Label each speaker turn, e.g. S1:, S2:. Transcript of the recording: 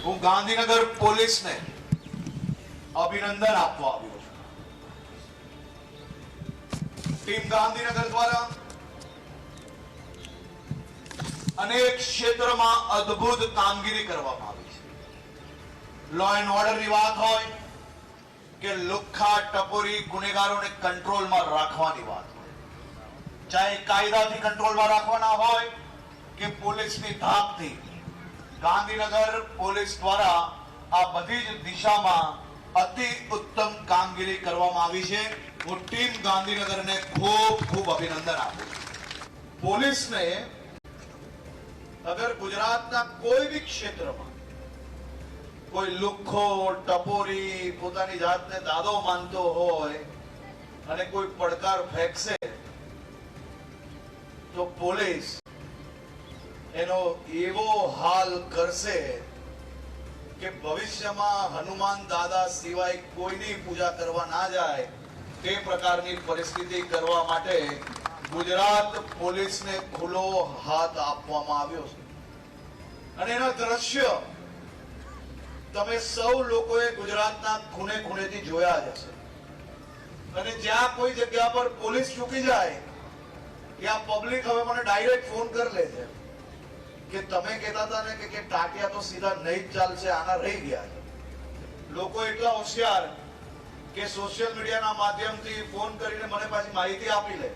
S1: હું ગાંધીનગર પોલીસને અભિનંદન આપવા આવ્યો છું. ટીમ ગાંધીનગર દ્વારા અનેક ક્ષેત્રમાં અદ્ભુત કામગીરી કરવામાં આવી છે. લો એન્ડ ઓર્ડરની વાત હોય કે લુખ્ખા ટપોરી ગુનેગારોને કંટ્રોલમાં રાખવાની વાત હોય, ચાહે કાયદાથી કંટ્રોલમાં રાખવાના હોય કે પોલીસની ધાકથી, ગાંધીનગર પોલીસ દ્વારા આ બધી જ દિશામાં અતિ ઉત્તમ કામગીરી કરવામાં આવી છે. હું ટીમ ગાંધીનગરને ખૂબ ખૂબ અભિનંદન આપું છું. પોલીસને અગર ગુજરાતના કોઈ બી ક્ષેત્રમાં કોઈ લુખ્ખો ટપોરી પોતાની જાતને દાદો માનતો હોય અને કોઈ પડકાર ફેંકશે તો પોલીસ એનો એવો હાલ કરશે કે ભવિષ્યમાં હનુમાન દાદા સિવાય કોઈની પૂજા કરવા ના જાય તે પ્રકારની પરિસ્થિતિ કરવા માટે ગુજરાત પોલીસને ખુલ્લો હાથ આપવામાં આવ્યો છે. અને એના દ્રશ્ય તમે સૌ લોકોએ ગુજરાતના ખૂણે ખૂણેથી જોયા જ હશે. અને જ્યાં કોઈ જગ્યા પર પોલીસ ચૂકી જાય ત્યાં પબ્લિક હવે મને ડાયરેક્ટ ફોન કરી લે છે કે તમે કહેતા હતા ને કે ટાટિયા તો સીધા નહીં જ ચાલશે, આના રહી ગયા છે. લોકો એટલા હોશિયાર કે સોશિયલ મીડિયાના માધ્યમથી ફોન કરીને મને પાછી માહિતી આપી લે